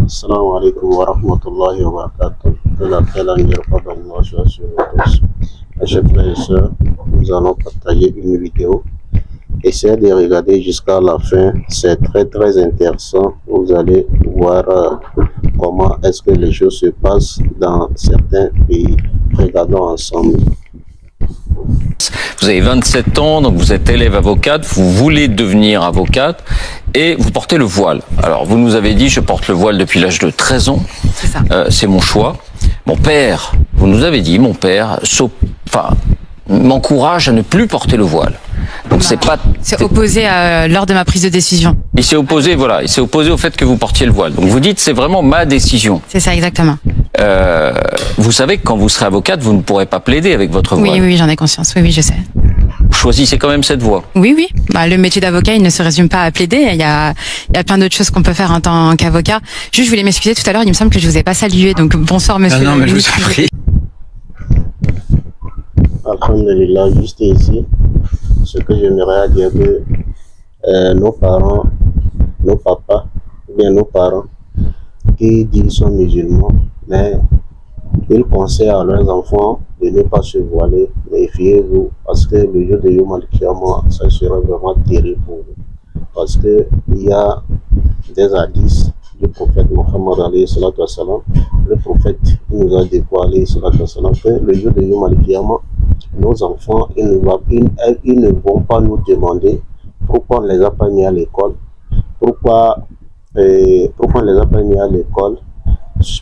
Assalamu alaikum wa rahmatullahi wa barakatuh. Que la paix, la miséricorde d'Allah soit sur vous tous. Mes chers frères et sœurs, nous allons partager une vidéo. Essayez de regarder jusqu'à la fin. C'est très très intéressant. Vous allez voir comment est-ce que les choses se passent dans certains pays. Regardons ensemble. Vous avez 27 ans, donc vous êtes élève avocate, vous voulez devenir avocate et vous portez le voile. Alors vous nous avez dit, je porte le voile depuis l'âge de 13 ans, c'est mon choix. Mon père, vous nous avez dit, mon père m'encourage à ne plus porter le voile. Donc c'est opposé lors de ma prise de décision. Il s'est opposé, voilà, il s'est opposé au fait que vous portiez le voile. Donc vous dites, c'est vraiment ma décision. C'est ça, exactement. Vous savez que quand vous serez avocate, vous ne pourrez pas plaider avec votre voile. Oui, j'en ai conscience. Oui, je sais. Vous choisissez quand même cette voie. Oui. Le métier d'avocat, il ne se résume pas à plaider. Il y a plein d'autres choses qu'on peut faire en tant qu'avocat. Juste, je voulais m'excuser tout à l'heure. Il me semble que je vous ai pas salué. Donc bonsoir, monsieur. Non, mais je vous en prie. Alhamdulillah, juste ici, ce que j'aimerais dire que nos parents, nos papas, ou bien nos parents, qui disent sont musulmans, mais ils conseillent à leurs enfants de ne pas se voiler. Méfiez-vous, parce que le jour de Yom Al-Qiyamah, ça sera vraiment terrible pour vous. Parce que il y a des hadiths du prophète Mohammed alayhi salatu wassalam. Le prophète nous a dévoilé salatu wassalam que le jour de Yom Al-Qiyamah, nos enfants, ils ne vont pas nous demander pourquoi on ne les a pas mis à l'école, pourquoi on ne les a pas mis à l'école.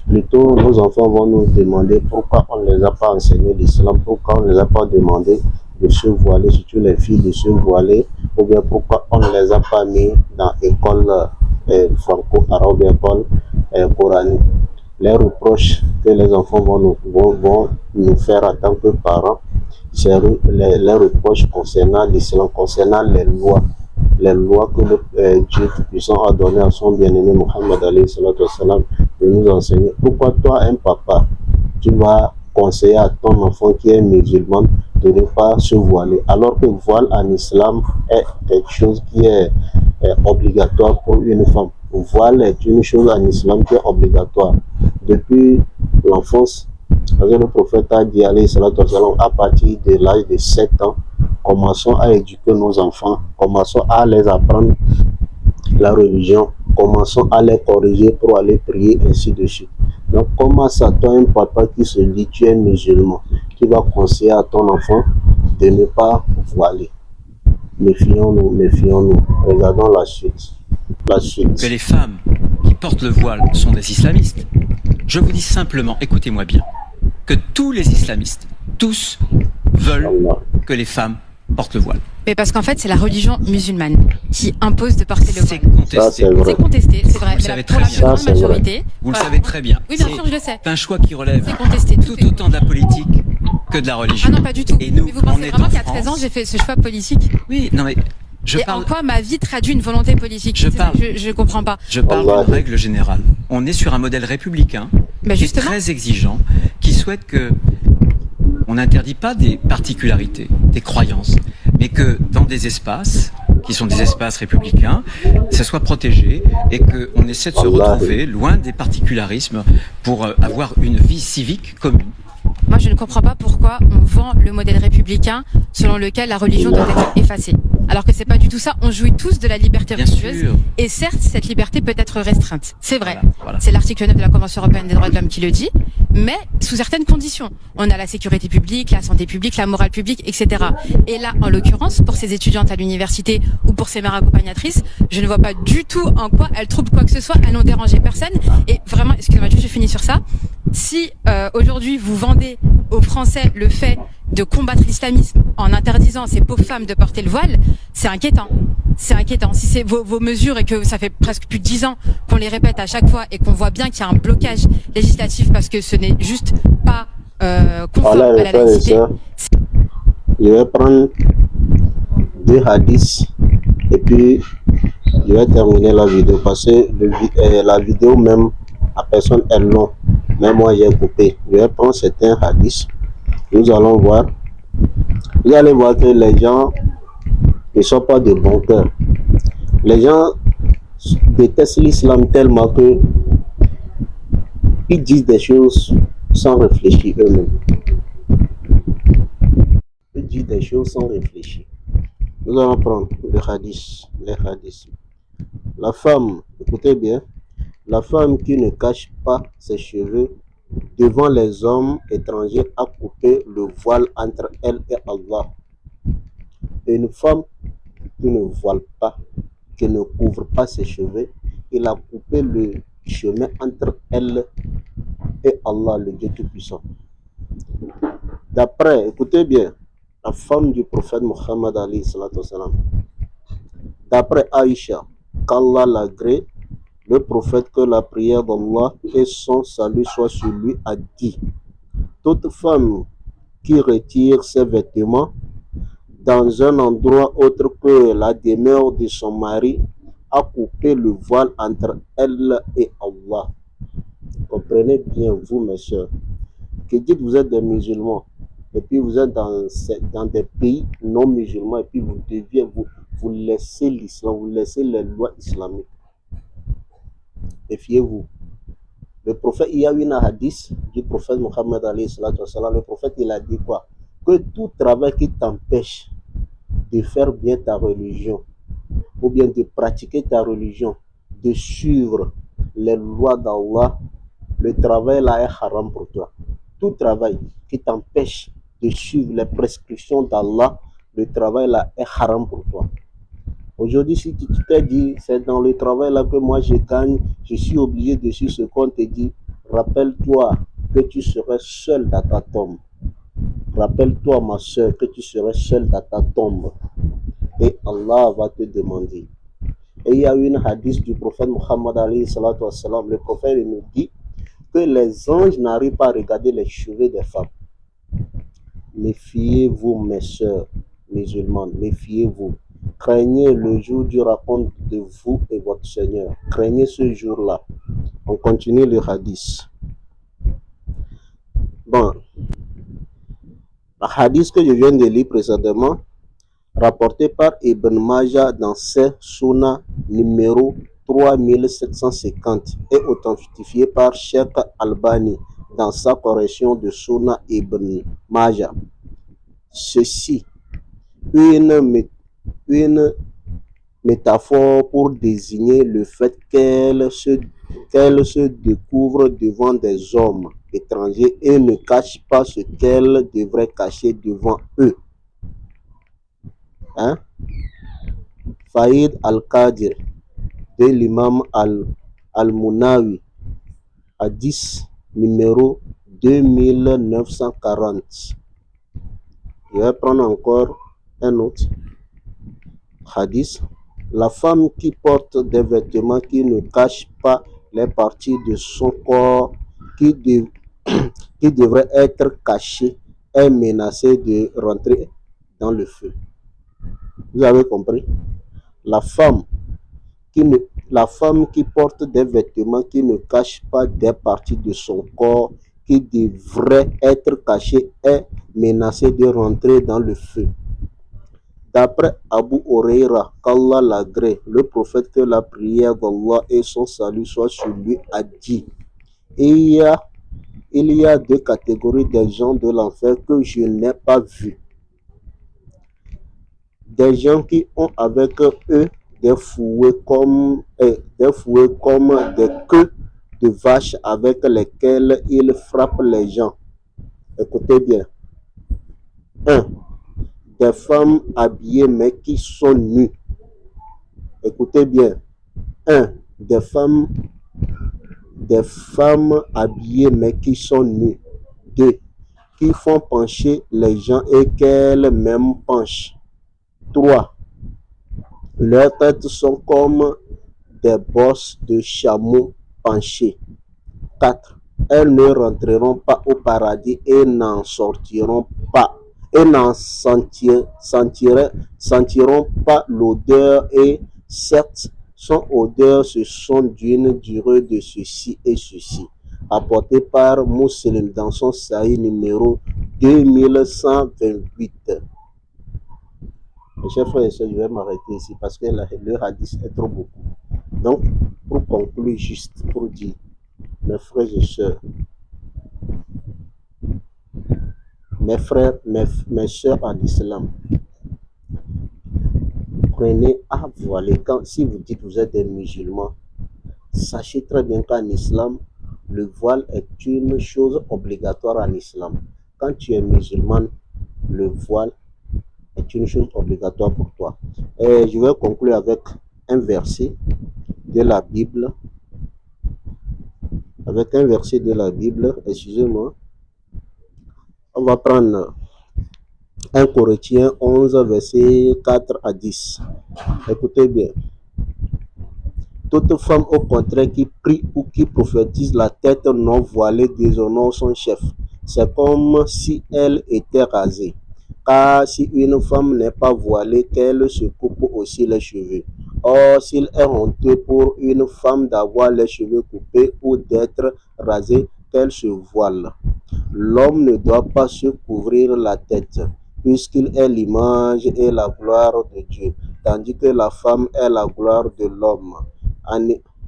Plutôt, nos enfants vont nous demander pourquoi on ne les a pas enseigné l'islam, pourquoi on ne les a pas demandé de se voiler, surtout les filles de se voiler, ou bien pourquoi on ne les a pas mis dans l'école franco-arabe, école coranique. Les reproches que les enfants vont nous faire en tant que parents, c'est les reproches concernant l'islam, concernant les lois que le Dieu Tout-Puissant a donné à son bien-aimé Mohammed alayhi salatu wassalam de nous enseigner. Pourquoi toi, un papa, tu vas conseiller à ton enfant qui est musulman de ne pas se voiler, alors que le voile en islam est quelque chose qui est obligatoire pour une femme. Le voile est une chose en islam qui est obligatoire. Depuis l'enfance, le prophète a dit alayhi salatu wassalam, à partir de l'âge de 7 ans, commençons à éduquer nos enfants, commençons à les apprendre la religion, commençons à les corriger pour aller prier, ainsi de suite. Donc, comment ça, toi, un papa qui se dit tu es musulman, qui va conseiller à ton enfant de ne pas voiler? Méfions-nous. Regardons la suite. Que les femmes qui portent le voile sont des islamistes. Je vous dis simplement, écoutez-moi bien, que tous les islamistes, tous veulent que les femmes portent le voile. Mais parce qu'en fait, c'est la religion musulmane qui impose de porter le voile. C'est contesté. C'est contesté, c'est vrai. Vous le savez très bien. Pour la grande majorité. Vous le savez très bien. Oui, bien sûr, je le sais. C'est un choix qui relève tout autant de la politique que de la religion. Ah non, pas du tout. Et nous, mais vous pensez vraiment qu'à 13 ans, j'ai fait ce choix politique? Oui, non mais... En quoi ma vie traduit une volonté politique? Je comprends pas. Je parle d'une règle générale. On est sur un modèle républicain qui est très exigeant, qui souhaite que on n'interdit pas des particularités, des croyances, mais que dans des espaces qui sont des espaces républicains, ça soit protégé et qu'on essaie de se retrouver loin des particularismes pour avoir une vie civique commune. Moi, je ne comprends pas pourquoi on vend le modèle républicain selon lequel la religion doit être effacée. Alors que c'est pas du tout ça. On jouit tous de la liberté religieuse. Et certes, cette liberté peut être restreinte. C'est vrai. Voilà. C'est l'article 9 de la Convention européenne des droits de l'homme qui le dit. Mais sous certaines conditions. On a la sécurité publique, la santé publique, la morale publique, etc. Et là, en l'occurrence, pour ces étudiantes à l'université ou pour ces mères accompagnatrices, je ne vois pas du tout en quoi elles troublent quoi que ce soit. Elles n'ont dérangé personne. Et vraiment, excusez-moi, je finis sur ça. Si aujourd'hui vous vendez aux Français le fait de combattre l'islamisme en interdisant à ces pauvres femmes de porter le voile, c'est inquiétant. C'est inquiétant. Si c'est vos mesures et que ça fait presque plus de 10 ans qu'on les répète à chaque fois et qu'on voit bien qu'il y a un blocage législatif parce que ce n'est juste pas conforme à la laïcité. Je vais prendre 2 hadiths et puis je vais terminer la vidéo parce que la vidéo même à personne est longue. Mais moi j'ai coupé. Je vais prendre certains hadiths. Nous allons voir. Vous allez voir que les gens ne sont pas de bon cœur. Les gens détestent l'islam tellement que Ils disent des choses sans réfléchir eux-mêmes. Ils disent des choses sans réfléchir. Nous allons prendre les hadiths. La femme, écoutez bien, la femme qui ne cache pas ses cheveux devant les hommes étrangers a coupé le voile entre elle et Allah. Et une femme qui ne voile pas, qui ne couvre pas ses cheveux, il a coupé le chemin entre elle et Allah, le Dieu Tout-Puissant. D'après, écoutez bien, la femme du prophète Mohammed Ali, d'après Aïcha, qu'Allah l'agrée, le prophète, que la prière d'Allah et son salut soient sur lui, a dit: toute femme qui retire ses vêtements dans un endroit autre que la demeure de son mari a coupé le voile entre elle et Allah. Comprenez bien, vous, mes soeurs, que dites vous êtes des musulmans et puis vous êtes dans des pays non musulmans et puis vous laissez l'islam, vous laissez les lois islamiques. Méfiez-vous. Le prophète, il y a une hadith du prophète Mohammed Ali, le prophète, il a dit quoi? Que tout travail qui t'empêche de faire bien ta religion, ou bien de pratiquer ta religion, de suivre les lois d'Allah, le travail là est haram pour toi. Tout travail qui t'empêche de suivre les prescriptions d'Allah, le travail là est haram pour toi. Aujourd'hui, si tu t'es dit, c'est dans le travail là que moi je gagne, je suis obligé de suivre ce qu'on te dit, rappelle-toi que tu serais seul dans ta tombe. Rappelle-toi, ma soeur, que tu serais seul dans ta tombe. Et Allah va te demander. Et il y a une hadith du prophète Muhammad Ali, le prophète nous dit que les anges n'arrivent pas à regarder les cheveux des femmes. Méfiez-vous, mes soeurs musulmanes, méfiez-vous. Craignez le jour du raconte de vous et votre Seigneur. Craignez ce jour-là. On continue le hadith. Bon, le hadith que je viens de lire précédemment, rapporté par Ibn Majah dans ses Sunna numéro 3750 et authentifié par Cheikh Albani dans sa correction de Sunna Ibn Majah. Ceci, une métaphore pour désigner le fait qu'elle se découvre devant des hommes étrangers et ne cache pas ce qu'elle devrait cacher devant eux. Hein? Faïd al-Qadir de l'imam al-Munawi, hadith numéro 2940. Je vais prendre encore un autre hadith. La femme qui porte des vêtements qui ne cachent pas les parties de son corps qui devraient être cachées est menacée de rentrer dans le feu. Vous avez compris? La femme qui porte des vêtements qui ne cachent pas des parties de son corps qui devraient être cachées est menacée de rentrer dans le feu. D'après Abu Huraira, qu'Allah l'agrée, le prophète, que la prière d'Allah et son salut soient sur lui, a dit: il y a deux catégories de gens de l'enfer que je n'ai pas vues. Des gens qui ont avec eux des fouets comme des queues de vaches avec lesquelles ils frappent les gens. Écoutez bien. 1. Des femmes habillées mais qui sont nues. Écoutez bien. 1. Des femmes habillées mais qui sont nues. 2. Qui font pencher les gens et qu'elles-mêmes penchent. 3. Leurs têtes sont comme des bosses de chameaux penchés. 4. Elles ne rentreront pas au paradis et n'en sortiront pas. Et n'en sentiront pas l'odeur, et certes, son odeur se sont d'une durée de ceci et ceci. Apporté par Muslim dans son Sahih numéro 2128. Mes chers frères et sœurs, je vais m'arrêter ici parce que le hadith est trop beaucoup. Donc, pour conclure, juste pour dire, mes frères et sœurs, mes frères, mes sœurs en islam, prenez à voiler. Si vous dites que vous êtes des musulmans, sachez très bien qu'en islam, le voile est une chose obligatoire en islam. Quand tu es musulman, le voile est une chose obligatoire pour toi. Et je vais conclure avec un verset de la Bible. Excusez-moi. On va prendre 1 Corinthiens 11, versets 4 à 10. Écoutez bien. Toute femme au contraire qui prie ou qui prophétise la tête non voilée déshonore son chef. C'est comme si elle était rasée. Car si une femme n'est pas voilée, qu'elle se coupe aussi les cheveux. Or, s'il est honteux pour une femme d'avoir les cheveux coupés ou d'être rasée, qu'elle se voile. L'homme ne doit pas se couvrir la tête, puisqu'il est l'image et la gloire de Dieu, tandis que la femme est la gloire de l'homme.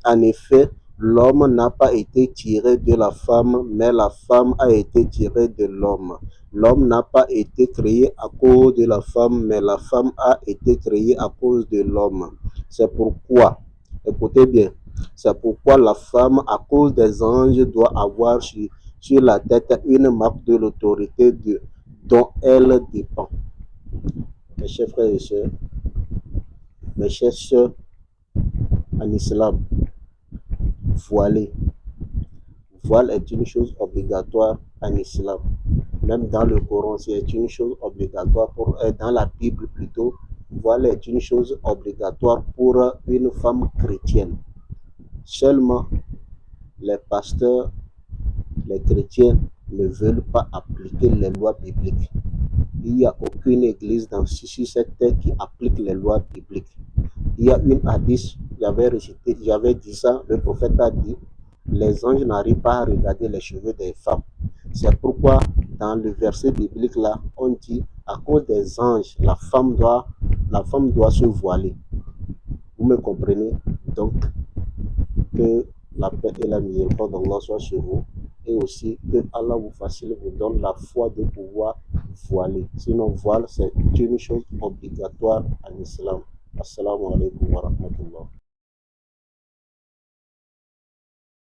En effet, l'homme n'a pas été tiré de la femme, mais la femme a été tirée de l'homme. L'homme n'a pas été créé à cause de la femme, mais la femme a été créée à cause de l'homme. C'est pourquoi, écoutez bien, c'est pourquoi la femme, à cause des anges, doit avoir sur la tête une marque de l'autorité dont elle dépend. Mes chers frères et sœurs, mes chères sœurs en islam, voilé. Voile est une chose obligatoire en islam. Même dans le Coran, c'est une chose obligatoire dans la Bible plutôt. Voile est une chose obligatoire pour une femme chrétienne. Seulement, les pasteurs, les chrétiens ne veulent pas appliquer les lois bibliques. Il n'y a aucune église sur cette terre qui applique les lois bibliques. Il y a une hadith, j'avais dit ça, le prophète a dit, les anges n'arrivent pas à regarder les cheveux des femmes. C'est pourquoi dans le verset biblique là, on dit, à cause des anges, la femme doit se voiler. Vous me comprenez? Donc, que la paix et la miséricorde d'Allah soient sur vous, et aussi que Allah vous donne la foi de pouvoir voiler. Sinon, voile, c'est une chose obligatoire en islam. Assalamu alaikum wa rahmatullah.